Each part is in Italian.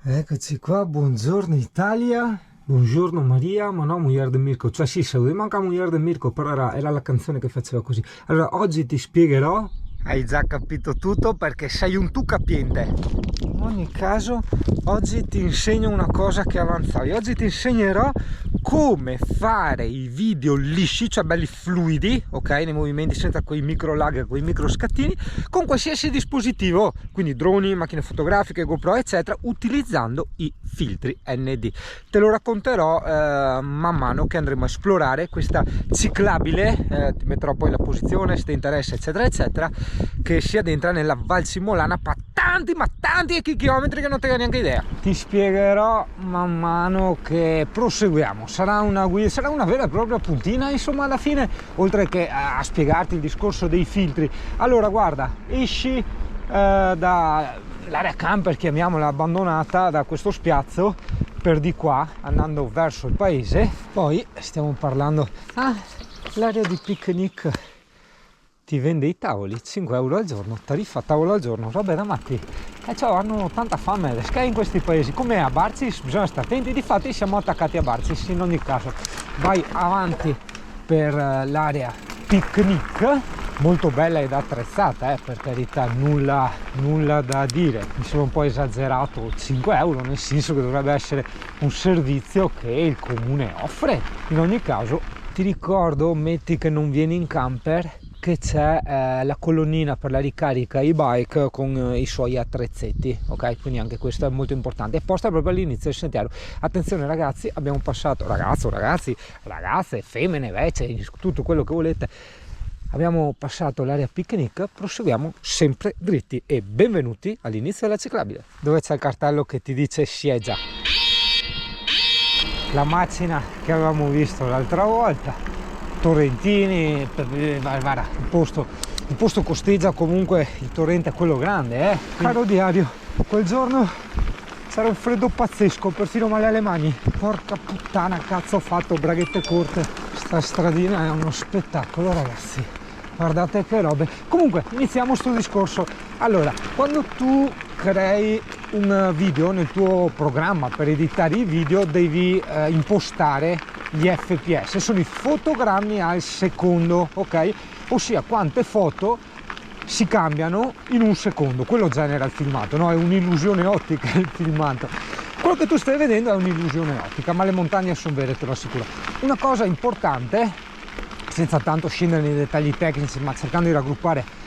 Eccoci qua, buongiorno Italia, buongiorno Maria, ma no, Mujer de Mirko, cioè sì, se manca Mujer de Mirko, però era la canzone che faceva così. Allora, oggi ti spiegherò, hai già capito tutto perché sei un tu capiente. In ogni caso, oggi ti insegno una cosa che avanzavi, oggi ti insegnerò come fare i video lisci, cioè belli fluidi, ok, nei movimenti senza quei micro lag, quei micro scattini, con qualsiasi dispositivo, quindi droni, macchine fotografiche, GoPro eccetera, utilizzando i filtri ND. Te lo racconterò man mano che andremo a esplorare questa ciclabile, ti metterò poi la posizione se ti interessa eccetera eccetera, che si addentra nella Val Simolana, ma tanti chilometri che non te ne hai neanche idea. Ti spiegherò man mano che proseguiamo, sarà una guida, sarà una vera e propria puntina, insomma, alla fine, oltre che a spiegarti il discorso dei filtri. Allora guarda, esci dall'area camper, chiamiamola, abbandonata, da questo spiazzo per di qua andando verso il paese. Poi stiamo parlando l'area di picnic, ti vende i tavoli 5 euro al giorno, tariffa tavolo al giorno, robe da matti. Cioè, hanno tanta fame le Sky in questi paesi, come a Barcis bisogna stare attenti. Difatti siamo attaccati a Barcis. In ogni caso vai avanti per l'area picnic, molto bella ed attrezzata, per carità, nulla da dire. Mi sembra un po' esagerato 5 euro, nel senso che dovrebbe essere un servizio che il comune offre. In ogni caso ti ricordo, metti che non vieni in camper, che c'è la colonnina per la ricarica e-bike con i suoi attrezzetti, ok? Quindi anche questo è molto importante, è posta proprio all'inizio del sentiero. Attenzione ragazzi, abbiamo passato, ragazze, femmine, vecchie, tutto quello che volete, abbiamo passato l'area picnic, proseguiamo sempre dritti e benvenuti all'inizio della ciclabile, dove c'è il cartello che ti dice sieggia. La macina che avevamo visto l'altra volta, torrentini, il posto costeggia, comunque il torrente è quello grande, Caro diario, quel giorno c'era un freddo pazzesco, perfino male alle mani. Porca puttana, cazzo ho fatto, braghette corte, sta stradina è uno spettacolo ragazzi, guardate che robe. Comunque iniziamo sto discorso. Allora, quando tu crei un video nel tuo programma per editare i video, devi impostare gli fps, sono i fotogrammi al secondo, ok? Ossia quante foto si cambiano in un secondo. Quello genera il filmato, no? È un'illusione ottica il filmato. Quello che tu stai vedendo è un'illusione ottica, ma le montagne sono vere, te lo assicuro. Una cosa importante, senza tanto scendere nei dettagli tecnici, ma cercando di raggruppare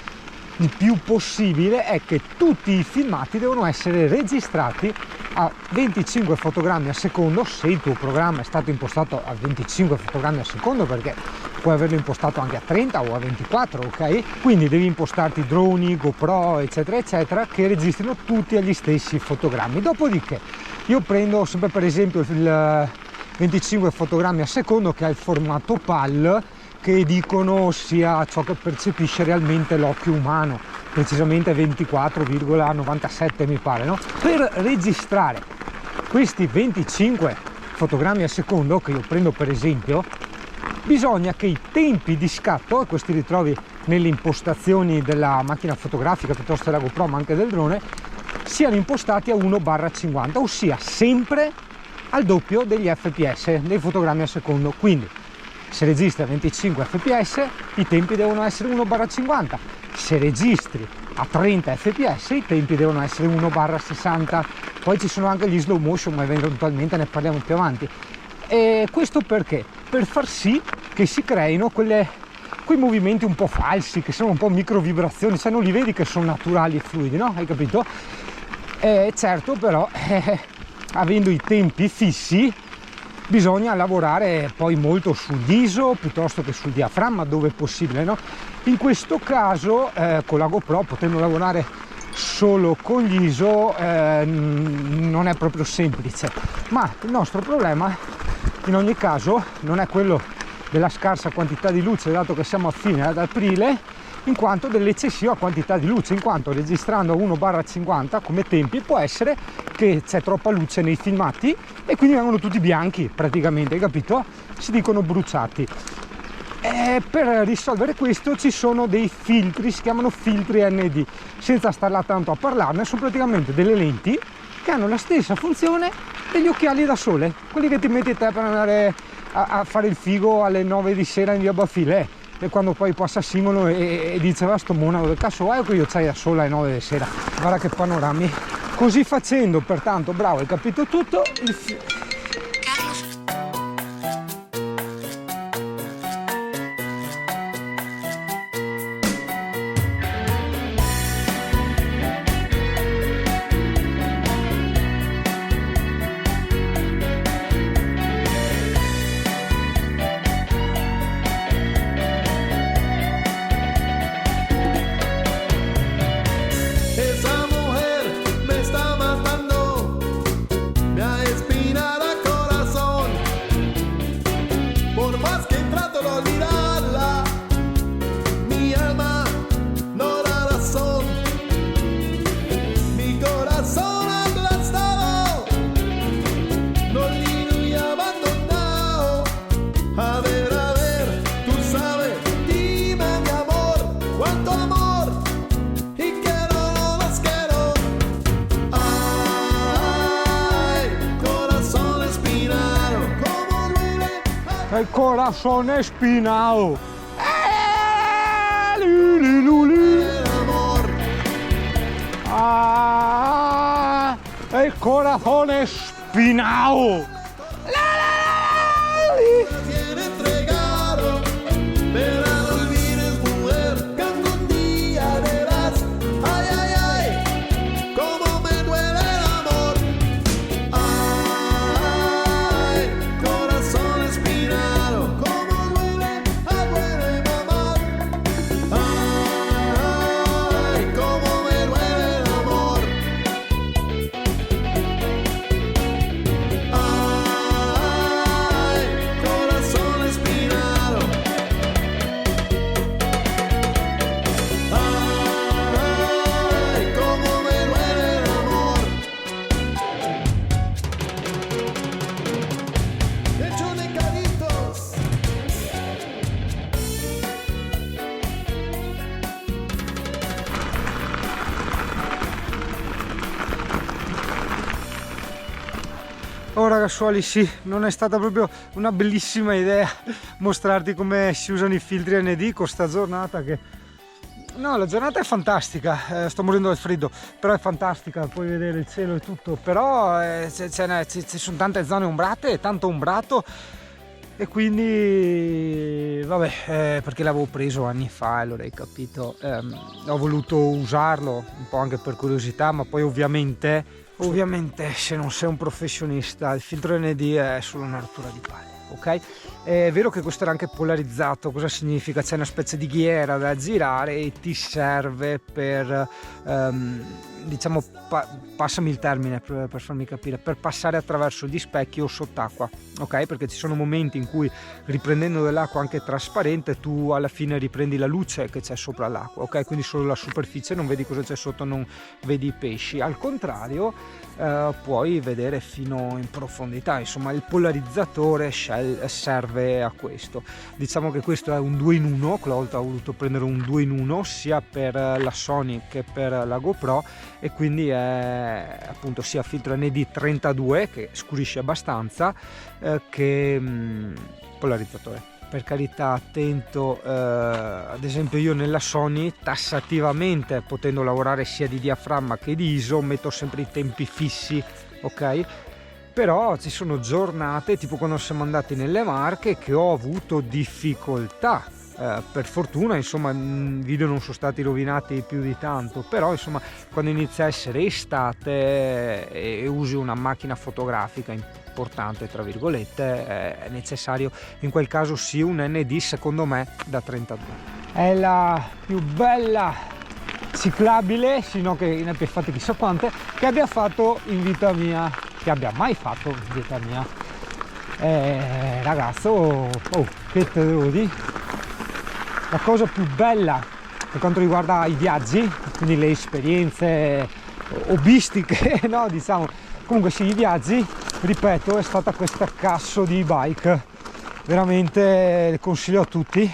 il più possibile, è che tutti i filmati devono essere registrati a 25 fotogrammi al secondo, se il tuo programma è stato impostato a 25 fotogrammi al secondo, perché puoi averlo impostato anche a 30 o a 24, ok? Quindi devi impostarti droni, GoPro eccetera eccetera che registrino tutti agli stessi fotogrammi. Dopodiché io prendo sempre per esempio il 25 fotogrammi al secondo, che è il formato PAL, che dicono sia ciò che percepisce realmente l'occhio umano, precisamente 24,97 mi pare, no? Per registrare questi 25 fotogrammi al secondo, che io prendo per esempio, bisogna che i tempi di scatto, e questi li trovi nelle impostazioni della macchina fotografica piuttosto della GoPro ma anche del drone, siano impostati a 1/50, ossia sempre al doppio degli fps, dei fotogrammi al secondo. Quindi se registri a 25 fps i tempi devono essere 1/50, se registri a 30 fps i tempi devono essere 1/60. Poi ci sono anche gli slow motion, ma eventualmente ne parliamo più avanti. E questo perché? Per far sì che si creino quei movimenti un po' falsi, che sono un po' micro vibrazioni, cioè non li vedi che sono naturali e fluidi, no? Hai capito? Certo, però avendo i tempi fissi bisogna lavorare poi molto sull'ISO piuttosto che sul diaframma dove è possibile, no? In questo caso con la GoPro, potendo lavorare solo con gli ISO, non è proprio semplice, ma il nostro problema in ogni caso non è quello della scarsa quantità di luce, dato che siamo a fine ad aprile, in quanto dell'eccessiva quantità di luce, in quanto registrando a 1/50 come tempi può essere che c'è troppa luce nei filmati e quindi vengono tutti bianchi praticamente, hai capito? Si dicono bruciati. Per risolvere questo ci sono dei filtri, si chiamano filtri ND, senza starla tanto a parlarne, sono praticamente delle lenti che hanno la stessa funzione degli occhiali da sole, quelli che ti metti te per andare a fare il figo alle 9 di sera in via Bafile, e quando poi passa Singolo e dice va sto monaco del cazzo vai che io c'hai da sola alle 9 di sera, guarda che panorami. Così facendo, pertanto, bravo, hai capito tutto. El corazón espinado. Ah, el corazón espinado. Oh ragazzuoli, sì, non è stata proprio una bellissima idea mostrarti come si usano i filtri ND con sta giornata che... No, la giornata è fantastica, sto morendo del freddo, però è fantastica, puoi vedere il cielo e tutto, però ci sono tante zone ombrate, tanto ombrato, e quindi vabbè, perché l'avevo preso anni fa, allora hai capito, ho voluto usarlo un po' anche per curiosità, ma poi ovviamente se non sei un professionista il filtro ND è solo una rottura di palle, ok? È vero che questo era anche polarizzato, cosa significa? C'è una specie di ghiera da girare e ti serve per diciamo, passami il termine per farmi capire, per passare attraverso gli specchi o sott'acqua, ok? Perché ci sono momenti in cui, riprendendo dell'acqua anche trasparente, tu alla fine riprendi la luce che c'è sopra l'acqua, ok? Quindi solo la superficie, non vedi cosa c'è sotto, non vedi i pesci. Al contrario, puoi vedere fino in profondità, insomma il polarizzatore serve a questo. Diciamo che questo è un 2 in 1, quella volta ho voluto prendere un 2 in 1 sia per la Sony che per la GoPro, e quindi è appunto sia filtro ND 32 che scurisce abbastanza che polarizzatore. Per carità, attento, ad esempio io nella Sony tassativamente, potendo lavorare sia di diaframma che di ISO, metto sempre i tempi fissi, ok? Però ci sono giornate, tipo quando siamo andati nelle Marche, che ho avuto difficoltà. Per fortuna, insomma, i video non sono stati rovinati più di tanto, però insomma quando inizia a essere estate e usi una macchina fotografica importante, tra virgolette, è necessario in quel caso sì un ND, secondo me, da 32. È la più bella ciclabile, sino che ne abbia fatte chissà quante, che abbia fatto in vita mia, che abbia mai fatto in vita mia. Ragazzo, che te devo dire? La cosa più bella per quanto riguarda i viaggi, quindi le esperienze hobbistiche, no, diciamo, comunque sì, i viaggi, ripeto, è stata questa cazzo di bike, veramente le consiglio a tutti.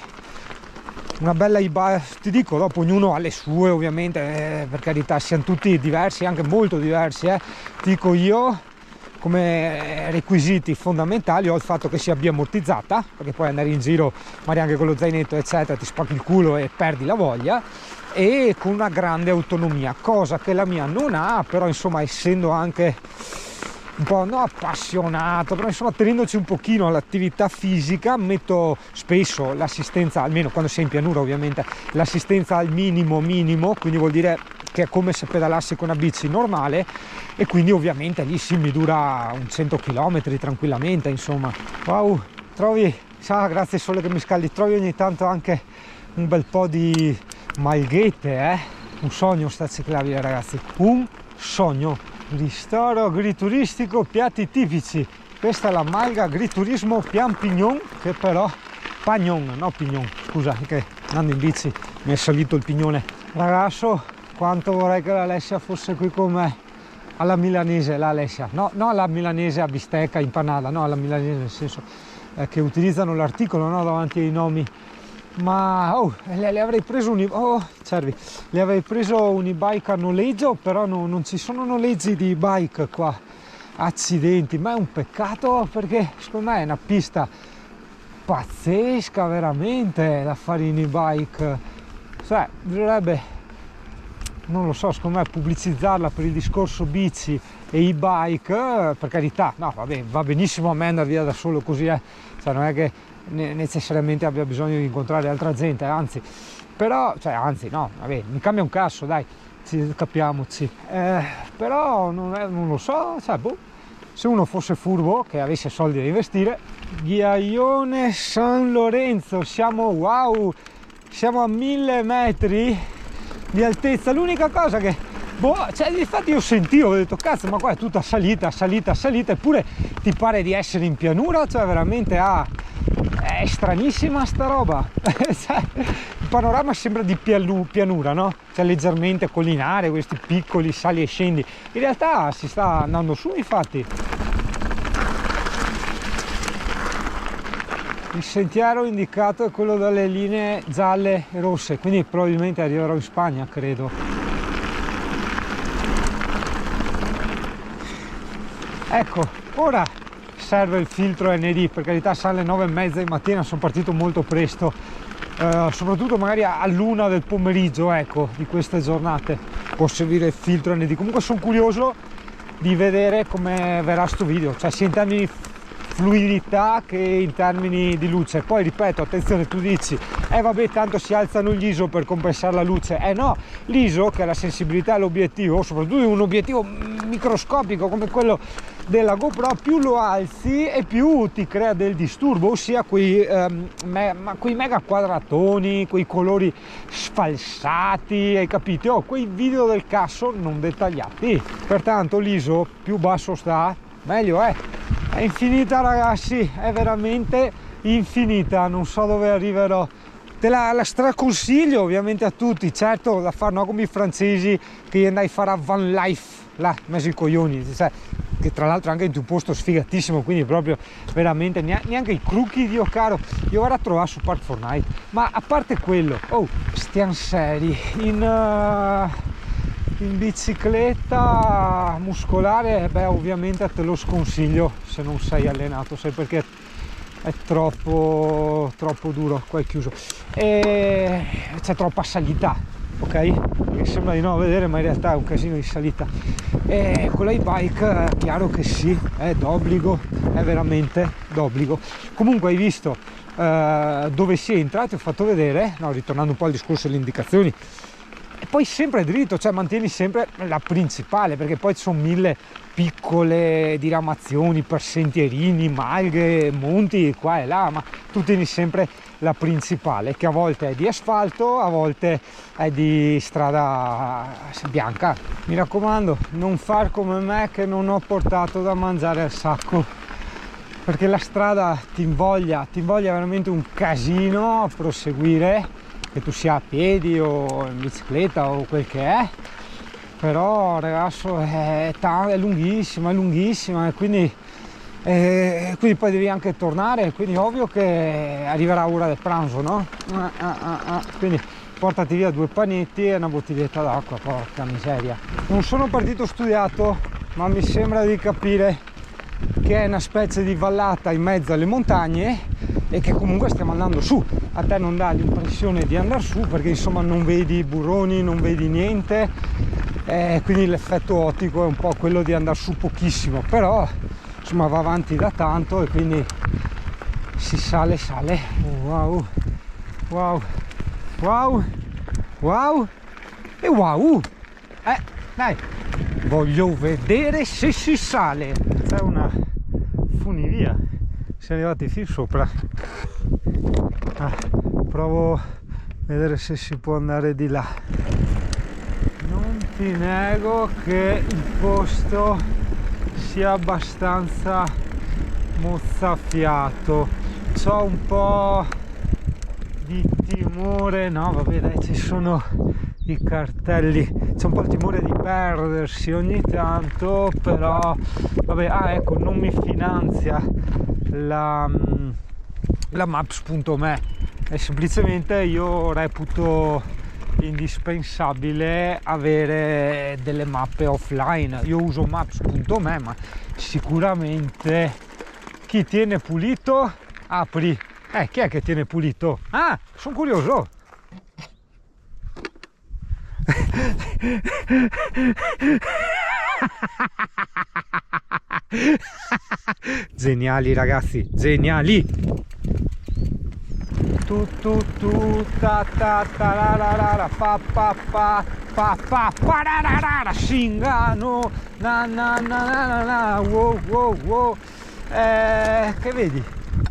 una bella e-bike, ti dico, dopo ognuno ha le sue ovviamente, per carità, siamo tutti diversi, anche molto diversi, ti dico io come requisiti fondamentali ho il fatto che sia biammortizzata, perché puoi andare in giro magari anche con lo zainetto eccetera, ti spacchi il culo e perdi la voglia, e con una grande autonomia, cosa che la mia non ha, però insomma essendo anche un po' no appassionato, però insomma tenendoci un pochino all'attività fisica, metto spesso l'assistenza, almeno quando sei in pianura ovviamente, l'assistenza al minimo, quindi vuol dire che è come se pedalassi con una bici normale, e quindi ovviamente lì sì mi dura un 100 km tranquillamente, insomma. Wow, trovi, grazie al sole che mi scaldi, trovi ogni tanto anche un bel po' di malghette, un sogno sta ciclabile ragazzi, un sogno. Ristoro agrituristico, piatti tipici. Questa è la malga agriturismo Pian Pignon, che però Pagnon, no Pignon, scusa, che andando in bici mi è salito il pignone. Ragazzo, quanto vorrei che l'Alessia fosse qui con me alla milanese, l'Alessia, no alla milanese a bistecca impanata, no alla milanese nel senso che utilizzano l'articolo, no, davanti ai nomi. Ma le avrei preso le avrei preso un e-bike a noleggio, però non ci sono noleggi di bike qua, accidenti, ma è un peccato perché secondo me è una pista pazzesca veramente da fare in e-bike, cioè bisognerebbe, non lo so, secondo me pubblicizzarla per il discorso bici e e-bike, per carità, no vabbè, va benissimo a me andare via da solo così, cioè non è che necessariamente abbia bisogno di incontrare altra gente, anzi, però, no, vabbè, mi cambia un cazzo, dai, capiamoci, però non lo so, se uno fosse furbo, che avesse soldi da investire. Ghiaione San Lorenzo, siamo a 1000 metri di altezza, l'unica cosa che infatti io sentivo, ho detto cazzo, ma qua è tutta salita, eppure ti pare di essere in pianura, cioè veramente è stranissima sta roba. Il panorama sembra di pianura, no? Cioè leggermente collinare, questi piccoli sali e scendi, in realtà si sta andando su, infatti. Il sentiero indicato è quello dalle linee gialle e rosse, quindi probabilmente arriverò in Spagna, credo. Ecco, ora serve il filtro ND, per carità, sono le 9:30 di mattina, sono partito molto presto, soprattutto magari all'1 del pomeriggio, ecco, di queste giornate può servire il filtro ND. Comunque sono curioso di vedere come verrà sto video, cioè sia in termini di fluidità che in termini di luce. Poi ripeto, attenzione, tu dici vabbè, tanto si alzano gli ISO per compensare la luce, no, l'ISO, che è la sensibilità all'obiettivo, soprattutto in un obiettivo microscopico come quello della GoPro, più lo alzi e più ti crea del disturbo, ossia quei mega quadratoni, quei colori sfalsati, hai capito? Quei video del cazzo non dettagliati. Pertanto l'ISO più basso sta, meglio è. È infinita ragazzi, è veramente infinita, non so dove arriverò. Te la straconsiglio ovviamente a tutti, certo da fare, no, come i francesi che andai a fare a Van Life là in mezzo ai coglioni, cioè, che tra l'altro anche in un posto sfigatissimo, quindi proprio veramente neanche i crucchi, Dio caro, io vado a trovare su Park Fortnite. Ma a parte quello, stiamo seri, in bicicletta muscolare, ovviamente te lo sconsiglio se non sei allenato, sai perché è troppo duro, qua è chiuso e c'è troppa salita, ok? Che sembra di no vedere, ma in realtà è un casino di salita, e con l'e-bike chiaro che sì, è d'obbligo, è veramente d'obbligo. Comunque hai visto dove si entra, ti ho fatto vedere, no, ritornando un po' al discorso delle indicazioni, e poi sempre dritto, cioè mantieni sempre la principale, perché poi ci sono 1000 piccole diramazioni per sentierini, malghe, monti qua e là, ma tu tieni sempre la principale, che a volte è di asfalto, a volte è di strada bianca. Mi raccomando, non far come me che non ho portato da mangiare al sacco, perché la strada ti invoglia veramente un casino a proseguire, che tu sia a piedi o in bicicletta o quel che è, però ragazzo è lunghissima, e quindi e quindi poi devi anche tornare, quindi ovvio che arriverà l'ora del pranzo, no? Quindi portati via 2 panetti e una bottiglietta d'acqua, porca miseria. Non sono partito studiato, ma mi sembra di capire che è una specie di vallata in mezzo alle montagne e che comunque stiamo andando su. A te non dà l'impressione di andare su perché insomma non vedi i burroni, non vedi niente, quindi l'effetto ottico è un po' quello di andare su pochissimo, però insomma va avanti da tanto e quindi si sale. Wow, wow, wow, wow e wow. Dai, voglio vedere se si sale. C'è una funivia, siamo arrivati fin sopra. Provo a vedere se si può andare di là. Non ti nego che il posto sia abbastanza mozzafiato, c'ho un po' di timore, no vabbè dai, ci sono i cartelli, c'è un po' il timore di perdersi ogni tanto, però vabbè, ecco, non mi finanzia la maps.me, e semplicemente io reputo indispensabile avere delle mappe offline. Io uso maps.me, ma sicuramente chi tiene pulito apri. Chi è che tiene pulito? Sono curioso. Geniali ragazzi, geniali. Ta ta ta la la la la pa pa pa pa pa pa ra ra ra ra Shingano na na na na na wow wow wow. Che vedi?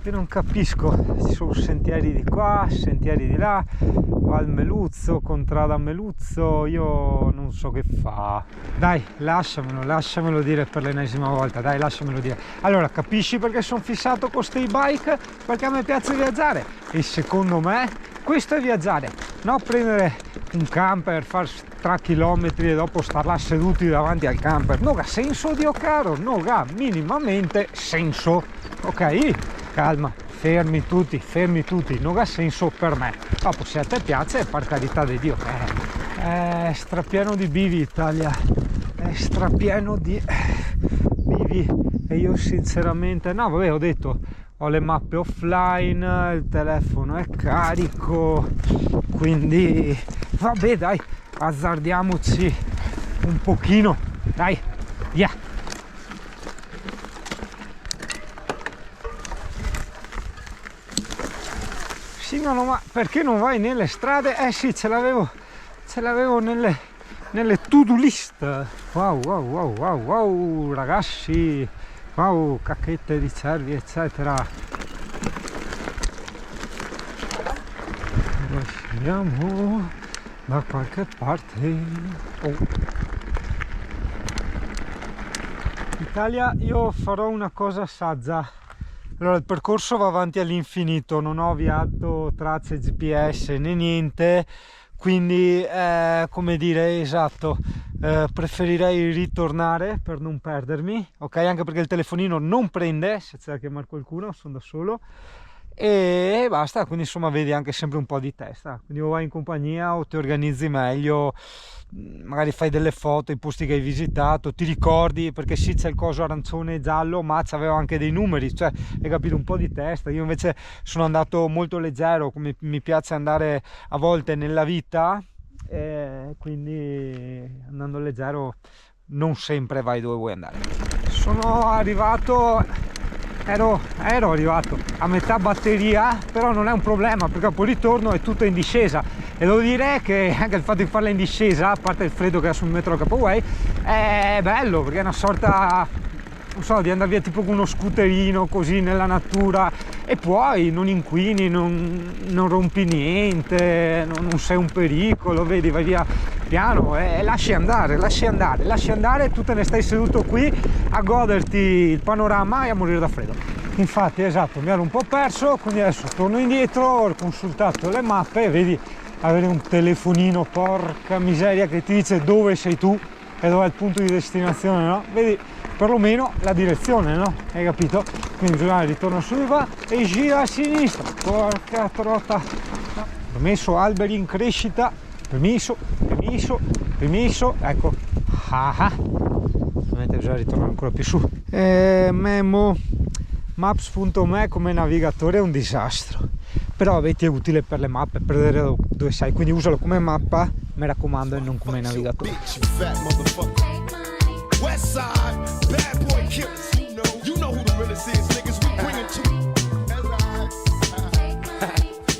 Io non capisco, ci sono sentieri di qua, sentieri di là, va al Meluzzo, contrada a Meluzzo, io non so che fa. Dai, lasciamelo dire per l'ennesima volta, dai, lasciamelo dire. Allora, capisci perché sono fissato con ste bike? Perché a me piace viaggiare e secondo me questo è viaggiare, no prendere un camper, fare 3 chilometri e dopo star là seduti davanti al camper. Non ha senso, Dio caro, non ha minimamente senso, ok? Calma, fermi tutti, non ha senso per me. Dopo se a te piace, per carità di Dio, è strapieno di bivi Italia, è strapieno di bivi e io sinceramente, no vabbè, ho detto, ho le mappe offline, il telefono è carico, quindi vabbè dai, azzardiamoci un pochino, dai, via. Sì, no, ma perché non vai nelle strade? Sì, ce l'avevo nelle to-do list. Wow, ragazzi, wow, cacchette di cervi, eccetera. Andiamo da qualche parte. Italia, io farò una cosa saggia. Allora, il percorso va avanti all'infinito, non ho avviato tracce GPS né niente, quindi come dire, esatto, preferirei ritornare per non perdermi, ok? Anche perché il telefonino non prende, se c'è da chiamare qualcuno, sono da solo e basta, quindi insomma vedi anche sempre un po' di testa, quindi o vai in compagnia o ti organizzi meglio, magari fai delle foto, i posti che hai visitato, ti ricordi, perché sì c'è il coso arancione e giallo, ma c'aveva anche dei numeri, cioè hai capito, un po' di testa. Io invece sono andato molto leggero, come mi piace andare a volte nella vita, quindi andando leggero non sempre vai dove vuoi andare. Sono arrivato, ero arrivato a metà batteria, però non è un problema perché poi ritorno è tutto in discesa e devo dire che anche il fatto di farla in discesa, a parte il freddo che ha sul metro Capoway, è bello perché è una sorta, non so, di andare via tipo con uno scooterino così nella natura e poi non inquini, non rompi niente, non sei un pericolo, vedi, vai via piano e lasci andare, tu te ne stai seduto qui a goderti il panorama e a morire da freddo. Infatti, esatto, mi ero un po' perso, quindi adesso torno indietro, ho consultato le mappe e vedi, avere un telefonino, porca miseria, che ti dice dove sei tu e dove è il punto di destinazione, no? Vedi, perlomeno la direzione, no? Hai capito? Quindi bisogna ritorno su di qua e gira a sinistra. Porca trotta. Permesso, alberi in crescita, permesso, ecco. Ovviamente bisogna ritornare ancora più su. Memo maps.me come navigatore è un disastro, però vabbè, ti è utile per le mappe, per vedere dove sei, quindi usalo come mappa, mi raccomando, e non come navigatore.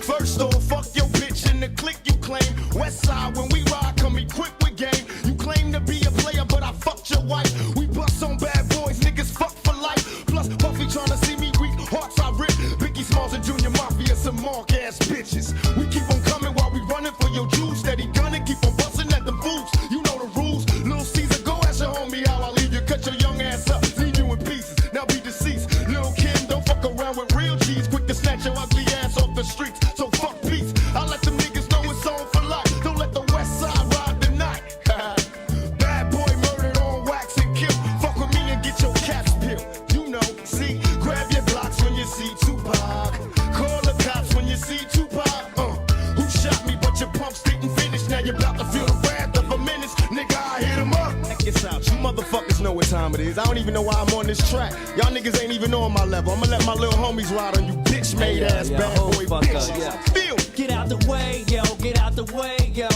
First off, fuck your bitch in the click you claim. West side, when we ride, come equipped with game. You claim to be a player, but I fucked your wife. We bust on bad boys, niggas fuck for life. Plus, Puffy tryna see me weak, hearts I rip. Biggie Smalls and Junior Mafia, some mark ass bitches. We keep on coming while we running for your juice. Steady gunning, keep on busting at them fools. You know the rules. Little Caesar, go ask your homie how I leave you. Cut your young ass up, leave you in pieces. Now be deceased. Little Kim, don't fuck around with real G's. Quick to snatch your ugly ass off the streets. So fuck peace. I let them niggas know it's on for life. Don't let the west side ride the night. Bad boy murdered on wax and kill. Fuck with me and get your caps peeled. You know, see, grab your blocks when you see Tupac. Call the cops when you see Tupac. Who shot me but your pumps didn't finish. Now you're about to feel the wrath of a menace. Nigga, I hit him up. Check this out, you motherfuckers know what time it is. I don't even know why I'm on this track. Y'all niggas ain't even on my level. I'ma let my little homies ride on you bitch made ass bad boy bitch. Feel. Get out the way, yo, get out the way, yo.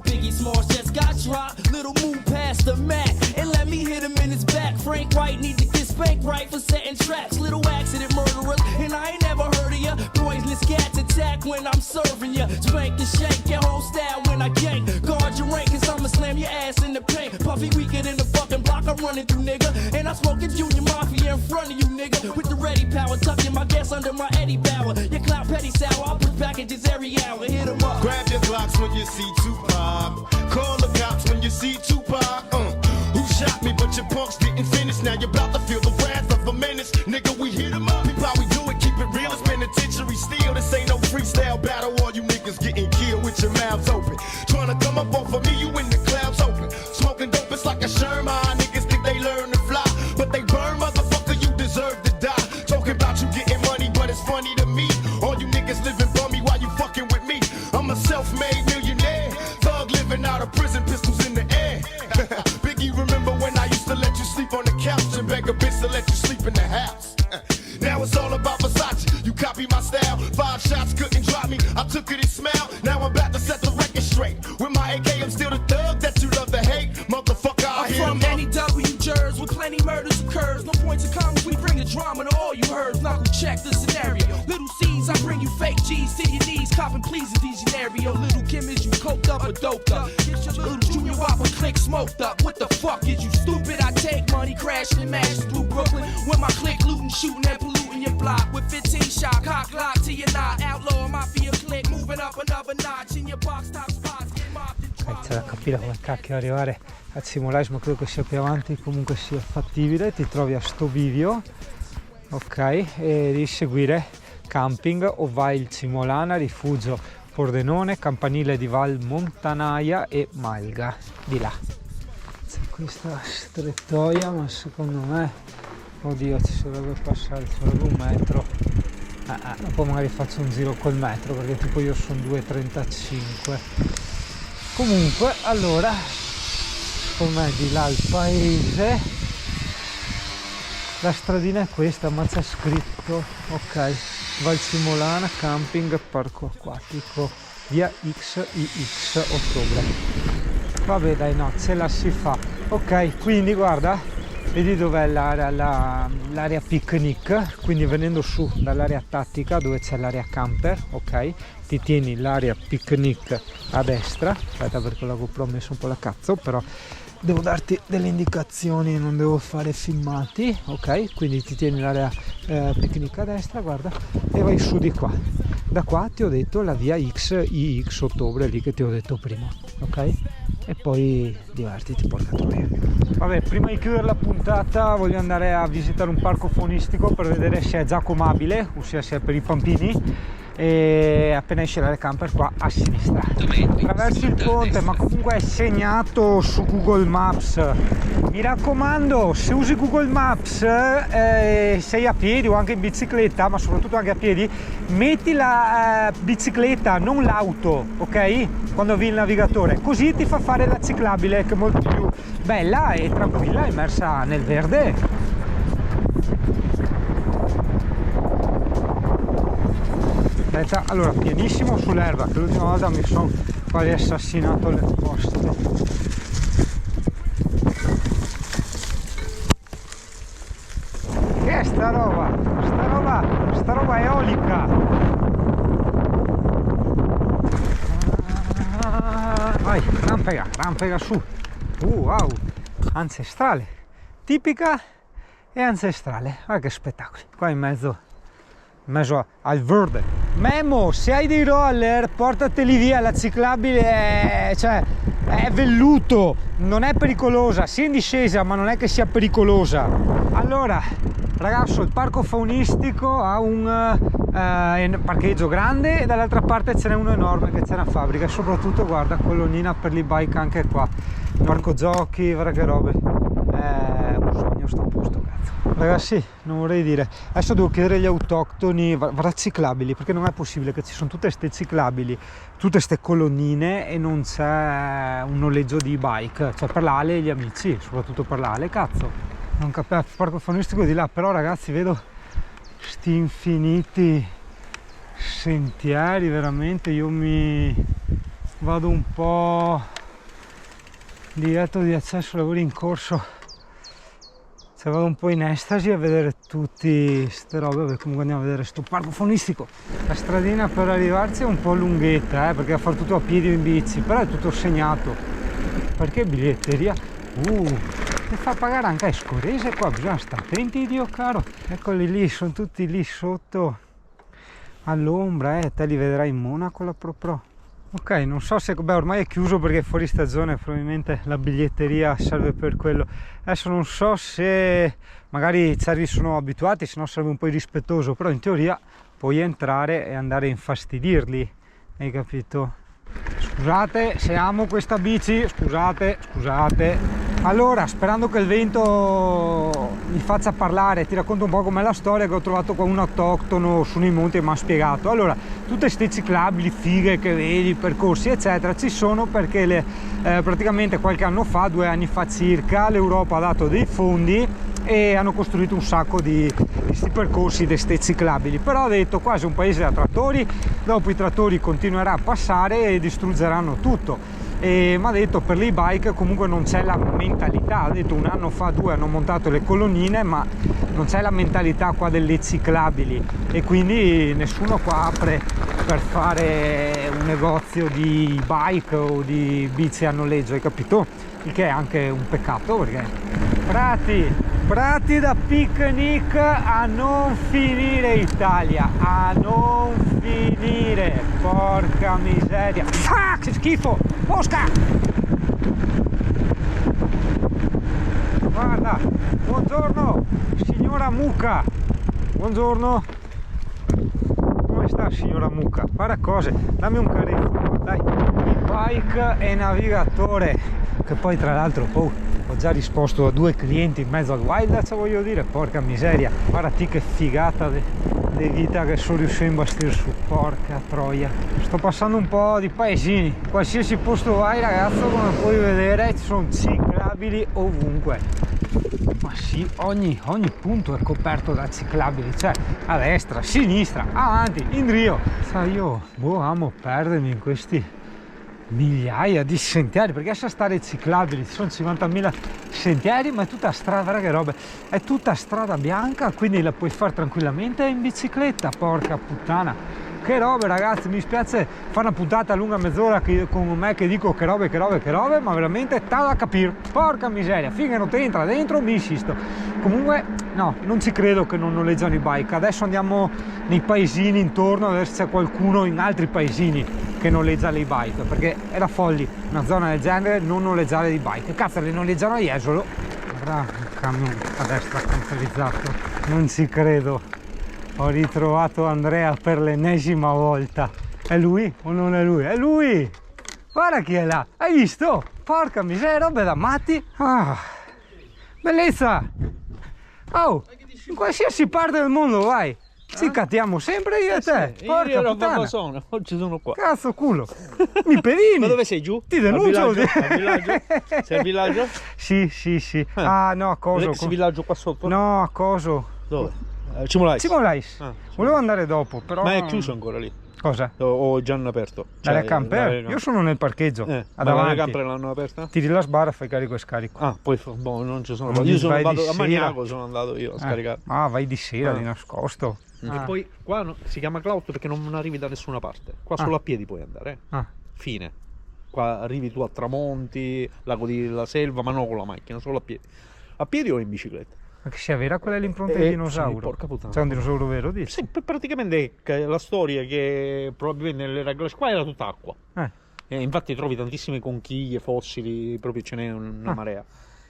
Biggie Smalls just got dropped. Little move past the Mac and let me hit him in his back. Frank White need to get spanked right for setting traps. Little accident murderers, and I ain't never heard of ya. Poisonous cats attack when I'm serving ya. Spank and shake your whole style when I gank. Guard your rank, cause I'ma slam your ass in the paint. Puffy weaker than the fucking block I'm running through, nigga. And I'm smoking Junior Mafia in front of you, nigga. With the ready power, tucking my gas under my Eddie Bauer. Your clout petty sour, I'll put packages every hour. Hit 'em up. Grab your blocks when you see Tupac. Call the cops when you see Tupac. Who shot me but your punks didn't finish. Now you're about to feel the wrath of a menace. Nigga, we hit 'em up. People, how we do it, keep it real. It's penitentiary steel. This ain't no freestyle battle. All you niggas getting killed with your mouths open. Trying to come up off of me, you in the clouds open. Smoking dope, it's like a Sherman. Niggas think they learn to fly, but they burn, motherfucker, you deserve to die. Talking about you getting money, but it's funny to me. All you niggas living bummy while you fucking with me. I'm a self-made millionaire. Thug living out of prison, pistols in the air. Biggie, remember when I used to let you sleep on the couch and beg a bitch to let you sleep in the house? Now it's all about Versace. You copy my style. 5 shots couldn't drop me. I took it and smiled. Now I'm about to set the record straight. With my AK, I'm still the thug that you love to hate. Motherfucker, I I'm hear from NEW Jersey, where plenty murders occurs. No point to comments, we bring the drama to all you heard. Knuckle check the scenario. Little C's, I bring you fake G's to your knees. Copping pleasing these scenario. Little Kim, is you coked up or doped up? Get your little Junior Whopper click smoked up. What the fuck is you stupid? I take money, crashing and mashing through Brooklyn. With my click looting, shooting and polluting your block. With 15 shot, cock lock to your knot. Outlaw mafia click, moving up another notch. In your box top spots, get mobbed and dropped. C'è da capire come cacchio arrivare al Simulage, ma credo che sia più avanti, comunque sia fattibile. Ti trovi a sto bivio, ok, e devi seguire camping o vai il Simolana, rifugio Pordenone, campanile di Val Montanaia e Malga, di là. C'è questa strettoia, ma secondo me, oddio, ci dovrebbe passare, ci vorrebbe un metro. Dopo magari faccio un giro col metro, perché tipo io sono 2,35. Comunque, allora, com'è di là il paese? La stradina è questa, ma c'è scritto, ok, Val Simolana, camping, parco acquatico, via XIX ottobre. Vabbè dai, no, ce la si fa. Ok, quindi guarda, vedi dov'è l'area picnic, quindi venendo su dall'area tattica dove c'è l'area camper, ok, ti tieni l'area picnic a destra. Aspetta, perché la GoPro ho messo un po' la cazzo, però devo darti delle indicazioni, non devo fare filmati, ok, quindi ti tieni l'area picnic a destra, guarda, e vai su di qua. Da qua ti ho detto la via XIX ottobre, lì che ti ho detto prima, ok, e poi divertiti, porca troia. Vabbè, prima di chiudere la puntata voglio andare a visitare un parco faunistico per vedere se è già comabile, ossia se è per i pampini, e appena esce l'area camper qua a sinistra attraverso il ponte, ma comunque è segnato su Google Maps Mi raccomando, se usi Google Maps, sei a piedi o anche in bicicletta, ma soprattutto anche a piedi, metti la bicicletta, non l'auto, ok? Quando avvii il navigatore, così ti fa fare la ciclabile, che è molto più bella e tranquilla, immersa nel verde. Allora, pianissimo sull'erba, che l'ultima volta mi sono quasi assassinato le poste. Che è sta roba eolica. Vai, rampega su. Wow, ancestrale, tipica e ancestrale. Guarda che spettacoli, qua in mezzo al verde. Memo, se hai dei roller portateli via, la ciclabile è velluto, non è pericolosa, sia in discesa ma non è che sia pericolosa. Allora ragazzo, il parco faunistico ha un parcheggio grande e dall'altra parte ce n'è uno enorme che c'è una fabbrica, e soprattutto guarda, colonnina per l'e-bike anche qua, parco giochi, guarda che robe, è un sogno sto posto, cazzo. Ragazzi, non vorrei dire, adesso devo chiedere agli autoctoni, guarda, ciclabili, perché non è possibile che ci sono tutte ste ciclabili, tutte ste colonnine e non c'è un noleggio di bike, cioè per l'Ale e gli amici, soprattutto per l'Ale, cazzo. Non capisco, il parco faunistico di là, però ragazzi vedo sti infiniti sentieri, veramente io mi vado un po' diretto di accesso lavori in corso, cioè vado un po' in estasi a vedere tutte ste robe. Comunque andiamo a vedere sto parco faunistico. La stradina per arrivarci è un po' lunghetta, perché a fare tutto a piedi o in bici, però è tutto segnato, perché biglietteria ti fa pagare anche a Escorese, qua bisogna stare attenti, Dio caro. Eccoli lì, sono tutti lì sotto all'ombra, te li vedrai in Monaco la Pro. Ok, non so se, ormai è chiuso perché è fuori stagione, probabilmente la biglietteria serve per quello. Adesso non so se magari i cerri sono abituati, se no sarebbe un po' irrispettoso, però in teoria puoi entrare e andare a infastidirli, hai capito? Scusate se amo questa bici, scusate. Allora, sperando che il vento mi faccia parlare, ti racconto un po' com'è la storia, che ho trovato qua un autoctono su nei monti e mi ha spiegato. Allora, tutte queste ciclabili fighe che vedi, percorsi eccetera, ci sono perché praticamente qualche anno fa, 2 anni fa circa, l'Europa ha dato dei fondi e hanno costruito un sacco di questi percorsi di queste ciclabili, però ha detto quasi un paese da trattori, dopo i trattori continuerà a passare e distruggeranno tutto. E mi ha detto per l'e-bike comunque non c'è la mentalità, ha detto 1 anno fa 2 hanno montato le colonnine, ma non c'è la mentalità qua delle ciclabili e quindi nessuno qua apre per fare un negozio di bike o di bici a noleggio, hai capito? Il che è anche un peccato, perché prati da picnic a non finire, Italia, a non finire, porca miseria. Ah, che schifo, mosca! Guarda, buongiorno signora Mucca, buongiorno, come sta signora Mucca? Guarda cose, dammi un carezzo, dai, bike e navigatore, che poi tra l'altro ho già risposto a 2 clienti in mezzo al wild, cioè voglio dire, porca miseria, guarda che figata di vita che sono riuscito a imbastire su, porca troia. Sto passando un po' di paesini, qualsiasi posto vai ragazzo, come puoi vedere ci sono ciclabili ovunque, ma sì, ogni punto è coperto da ciclabili, cioè a destra, a sinistra, avanti, in rio. Sai, io amo perdermi in questi migliaia di sentieri, perché lascia stare ciclabili, ci sono 50.000 sentieri, ma è tutta strada, guarda che roba, è tutta strada bianca, quindi la puoi fare tranquillamente in bicicletta, porca puttana, che robe ragazzi. Mi spiace fare una puntata lunga mezz'ora con me che dico che robe, ma veramente sta da capire, porca miseria, finché non ti entra dentro mi insisto. Comunque no, non ci credo che non noleggiano i bike. Adesso andiamo nei paesini intorno a vedere se c'è qualcuno in altri paesini che noleggia le bike, perché è da folli una zona del genere non noleggiare di bike. Cazzo, le noleggiano a Jesolo. Guarda il camion a destra cancerizzato, non ci credo. Ho ritrovato Andrea per l'ennesima volta. È lui o non è lui? È lui! Guarda chi è là, hai visto? Porca miseria, robe da matti. Bellezza! Oh, in qualsiasi parte del mondo vai, ci cattiamo sempre io e te. Sì, Porca io ero a puttana. Barbasona, oggi sono qua. Cazzo culo, mi pedini. Ma dove sei, giù? Ti denuncio. Al villaggio? Sei al villaggio? Sì. Ah no, a coso. L'ex villaggio qua sotto? No, a coso. Dove? Cimolais. Simolais. Ah. Volevo andare dopo, però. Ma è chiuso ancora lì? Cosa? O è già hanno aperto? Dalle camper? Io sono nel parcheggio. Ma le davanti. camper l'hanno aperta? Tiri la sbarra, fai carico e scarico. Ah, poi boh, non ci sono. Non Io sono vai di andato a sera. Maniaco, sono andato io a scaricare. Ah, vai di sera, Ah. di nascosto. E poi qua si chiama Cloud perché non arrivi da nessuna parte. Qua solo a piedi puoi andare. Ah. Fine. Qua arrivi tu a Tramonti, Lago della Selva, ma non con la macchina, solo a piedi. A piedi o in bicicletta? Ma che sia vera quella è l'impronta di Sì, dinosauro? porca puttana. C'è un dinosauro vero, dici? Sì, praticamente la storia che probabilmente nell'era glaciale qua era tutta acqua. E infatti trovi tantissime conchiglie, fossili, proprio ce n'è una marea.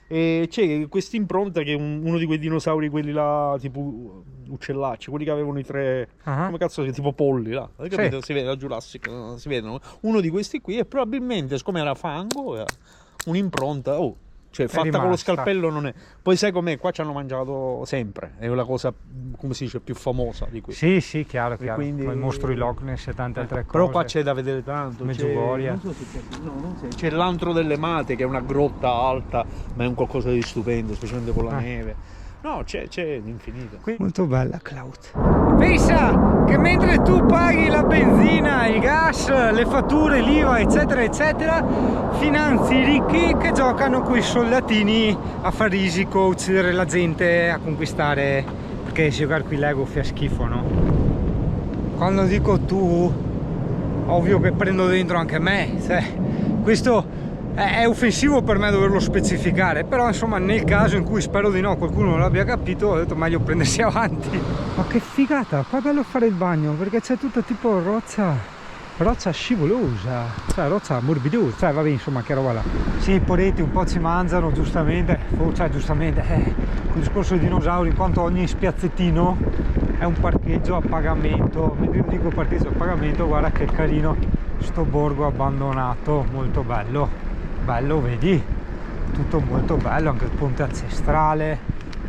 E c'è questa impronta che è uno di quei dinosauri, quelli là, tipo uccellacci, quelli che avevano i tre, come cazzo, tipo polli là, hai capito? Si vede la Jurassic, si vedono. Uno di questi qui e probabilmente, siccome era fango, era un'impronta, cioè fatta con lo scalpello non è. Poi sai com'è, qua ci hanno mangiato sempre, è la cosa, come si dice, più famosa di qui. Sì, chiaro. quindi- Poi il mostro di Loch Ness e tante altre cose. Però qua c'è da vedere tanto. Medjugorje. Non so se c'è l'antro delle Mate, che è una grotta alta, ma è un qualcosa di stupendo, specialmente con la neve. No, c'è l'infinito. Molto bella Cloud. Pensa che mentre tu paghi la benzina, il gas, le fatture, l'IVA, eccetera, finanzi i ricchi che giocano con i soldatini a far risico, uccidere la gente, a conquistare, perché giocare qui Lego fa schifo, no? Quando dico tu, ovvio che prendo dentro anche me, questo è offensivo per me doverlo specificare, però insomma nel caso in cui spero di no qualcuno non l'abbia capito, ho detto meglio prendersi avanti. Ma che figata, qua è bello fare il bagno perché c'è tutta tipo roccia scivolosa, cioè roccia morbidosa, cioè vabbè insomma che roba là. Sì, i poretti un po' ci mangiano giustamente, cioè giustamente, con il discorso dei dinosauri, in quanto ogni spiazzettino è un parcheggio a pagamento. Mentre io dico parcheggio a pagamento, guarda che carino sto borgo abbandonato, molto bello, vedi, tutto molto bello, anche il ponte ancestrale,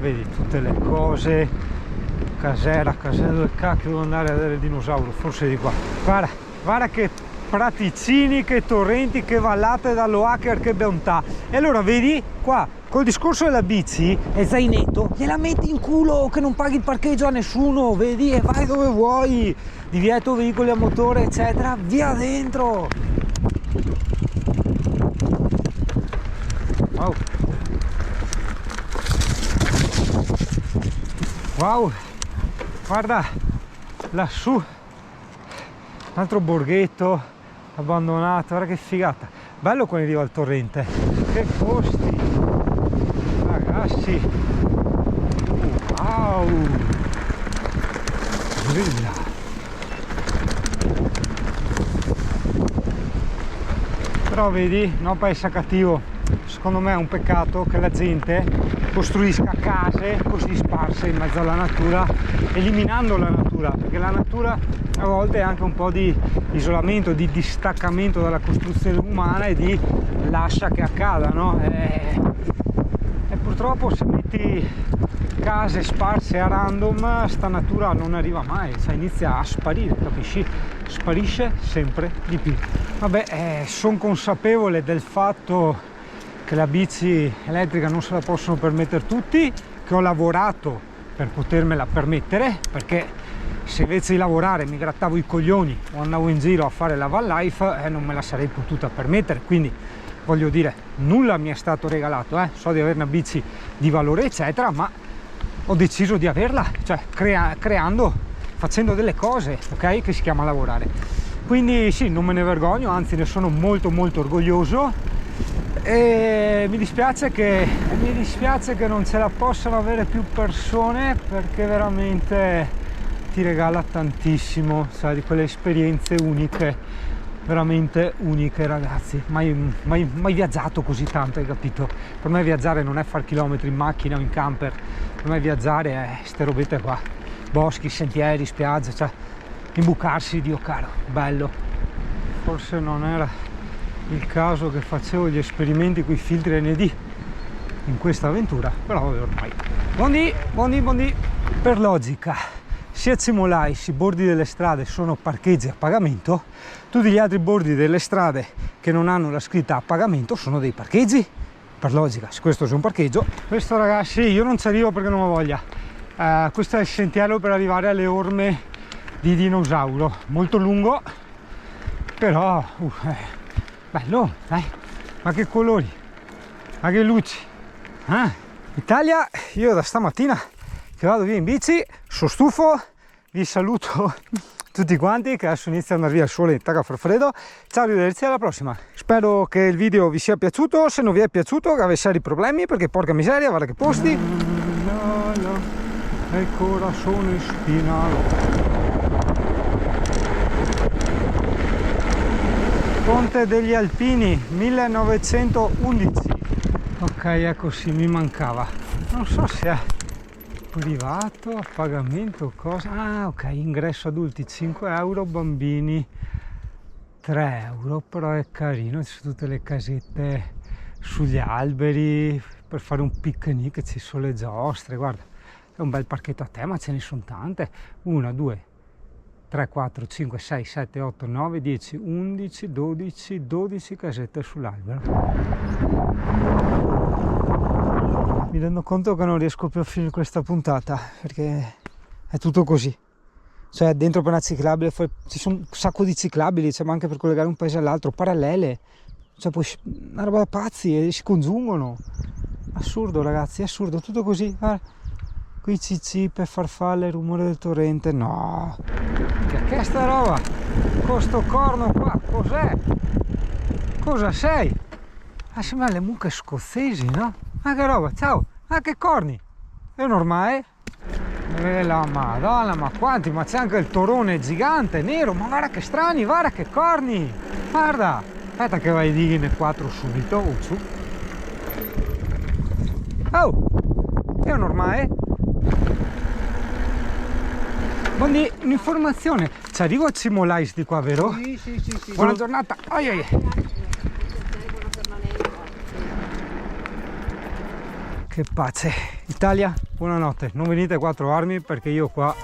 vedi tutte le cose, casella del cacchio, devo andare a vedere il dinosauro, forse di qua. Guarda che praticini, che torrenti, che vallate dallo hacker, che bontà. E allora vedi qua, col discorso della bici e zainetto, gliela metti in culo che non paghi il parcheggio a nessuno, vedi, e vai dove vuoi, divieto veicoli a motore eccetera, via dentro. Wow, guarda lassù, un altro borghetto abbandonato, guarda che figata, bello quando arriva il torrente, che posti, ragazzi, wow, brilla. Però vedi, no, paese cattivo. Secondo me è un peccato che la gente costruisca case così sparse in mezzo alla natura, eliminando la natura, perché la natura a volte è anche un po' di isolamento, di distaccamento dalla costruzione umana e di lascia che accada, no? E purtroppo se metti case sparse a random, sta natura non arriva mai, cioè inizia a sparire, capisci? Sparisce sempre di più. Vabbè, sono consapevole del fatto che la bici elettrica non se la possono permettere tutti, che ho lavorato per potermela permettere, perché se invece di lavorare mi grattavo i coglioni o andavo in giro a fare la van life, non me la sarei potuta permettere. Quindi voglio dire, nulla mi è stato regalato, so di avere una bici di valore eccetera, ma ho deciso di averla, cioè creando, facendo delle cose, ok, che si chiama lavorare. Quindi sì, non me ne vergogno, anzi ne sono molto orgoglioso. E mi dispiace che non ce la possano avere più persone, perché veramente ti regala tantissimo, sai, di quelle esperienze uniche, veramente uniche, ragazzi. Mai viaggiato così tanto, hai capito? Per me viaggiare non è far chilometri in macchina o in camper, per me viaggiare è ste robette qua, boschi, sentieri, spiagge, cioè imbucarsi, Dio caro, bello. Forse non era il caso che facevo gli esperimenti con i filtri ND, in questa avventura, però ormai. Buondì. Per logica, sia Cimolai sia i bordi delle strade sono parcheggi a pagamento, tutti gli altri bordi delle strade che non hanno la scritta a pagamento sono dei parcheggi. Per logica, se questo è un parcheggio, questo ragazzi io non ci arrivo perché non ho voglia. Questo è il sentiero per arrivare alle orme di dinosauro, molto lungo, però bello, dai, ma che colori, ma che luci. Italia, io da stamattina che vado via in bici, sono stufo, vi saluto tutti quanti che adesso inizia ad andare via il sole, tacca a far freddo. Ciao, arrivederci, alla prossima. Spero che il video vi sia piaciuto, se non vi è piaciuto che avete seri problemi, perché porca miseria, guarda che posti. Il corazón spinato. Ponte degli Alpini 1911. Ok, ecco, sì, mi mancava, non so se è privato, a pagamento, cosa. Ok, ingresso adulti 5 euro, bambini 3 euro, però è carino, ci sono tutte le casette sugli alberi per fare un picnic, ci sono le giostre, guarda, è un bel parchetto a tema, ce ne sono tante, 1, 2, 3, 4, 5, 6, 7, 8, 9, 10, 11, 12 casette sull'albero. Mi rendo conto che non riesco più a finire questa puntata perché è tutto così. Cioè dentro per una ciclabile ci sono un sacco di ciclabili, cioè, ma anche per collegare un paese all'altro, parallele. Cioè poi una roba da pazzi e si congiungono. Assurdo ragazzi, è assurdo, tutto così. Qui cicipe, farfalle, rumore del torrente. No! Che è sta roba? Con sto corno qua, cos'è? Cosa sei? Sembra le mucche scozzesi, no? Ma che roba, ciao! Ma che corni! È normale? La madonna, ma quanti? Ma c'è anche il torone gigante, nero, ma guarda che strani, guarda che corni! Guarda! Aspetta che vai di ne 4 subito, su. Oh! È normale? Buondì, un'informazione. Ci arrivo a Cimolais di qua, vero? Sì. Buona giornata! Che pace. Italia, buonanotte. Non venite qua a trovarmi perché io qua